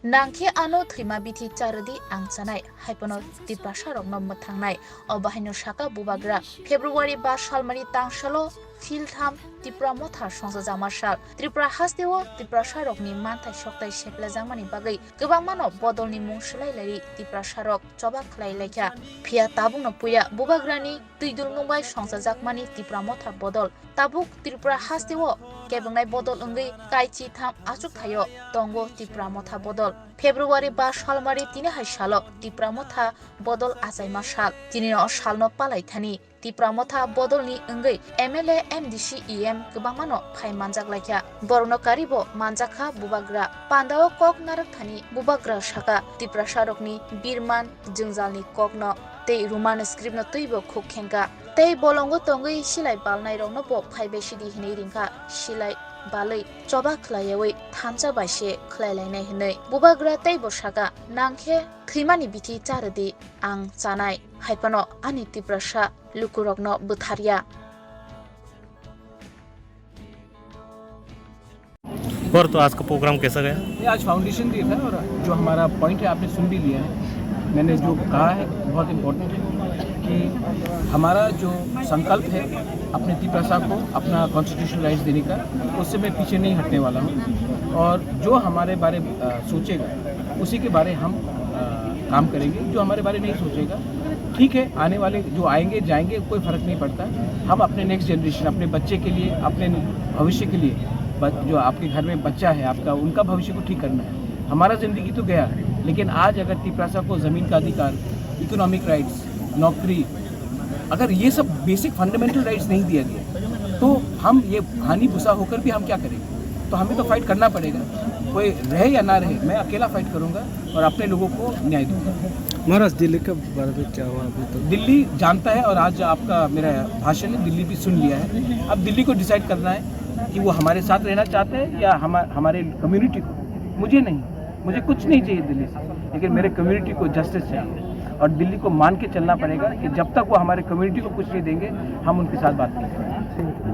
Nangke ano thima bithi charadi angchanai haipano Tripura rokno mthangnaI obahino saka bubagra February 2 salmani tangshalo filtham Tripura mothar songsa marshal Tripura hasteo Tripura rokni manthai soktai sepla jamani bagai gobang mano bodolni mung shlailari Tripura rok choba khlai laikha phia tabung no puya bubagrani tuidul nungbai songsa jakmani Tripura mothar bodol tabuk Tripura hasteo kebangnai bodol ongui kaichi tham achuk thayo tongo Tripura motha bodol February 2 salmari tini hai salo Tripura motha bodol achai masal tini no salno palai thani Tripura motha bodol ni ongui MLA MDC EM gobangmano phai manjak laikha borno karibo manjakha bubagra pandao kok narak thani bubagra saka Tripura sarokni birman jungjalni kokno tei roman script no tuibo khuk khenka tei bolongo tongui silai balnai rokno bo phai besidi hinai ringka silai balai choba khlaiyawi thamcha baise khlailai hinai bubagra tei bosaka nangkhe thimani bithi charadi ang chanai haipano ani Tripura lukurokno butharia और तो आज का programme कैसा गया? ये आज foundation day था और जो हमारा पॉइंट है आपने सुन भी लिया है। मैंने जो कहा है बहुत इम्पोर्टेंट है कि हमारा जो संकल्प है अपने त्रिपुरा को अपना कॉन्स्टिट्यूशनल राइट्स देने का, उससे मैं पीछे नहीं हटने वाला हूँ और जो हमारे बारे सोचेगा उसी के बारे हम काम करेंगे। जो हमारे बारे नहीं सोचेगा ठीक है, आने वाले जो आएंगे जाएंगे कोई फ़र्क नहीं पड़ता। हम अपने नेक्स्ट जनरेशन, अपने बच्चे के लिए, अपने भविष्य के लिए, जो आपके घर में बच्चा है आपका, उनका भविष्य को ठीक करना है। हमारा ज़िंदगी तो गया, लेकिन आज अगर त्रिपुरा को ज़मीन का अधिकार, इकोनॉमिक राइट्स, नौकरी, अगर ये सब बेसिक फंडामेंटल राइट्स नहीं दिया गया तो हम ये हानि भूसा होकर भी हम क्या करेंगे? तो हमें तो फाइट करना पड़ेगा। कोई रहे या ना रहे, मैं अकेला फाइट करूँगा और अपने लोगों को न्याय दूँगा। महाराज दिल्ली के बारे में क्या हुआ अभी तक? दिल्ली जानता है और आज आपका मेरा भाषण है, दिल्ली भी सुन लिया है। अब दिल्ली को डिसाइड करना है कि वो हमारे साथ रहना चाहते हैं या हमारे कम्युनिटी को। मुझे नहीं, मुझे कुछ नहीं चाहिए दिल्ली से, लेकिन मेरे कम्युनिटी को जस्टिस चाहिए और दिल्ली को मान के चलना पड़ेगा कि जब तक वो हमारे कम्युनिटी को कुछ नहीं देंगे हम उनके साथ बात नहीं करेंगे।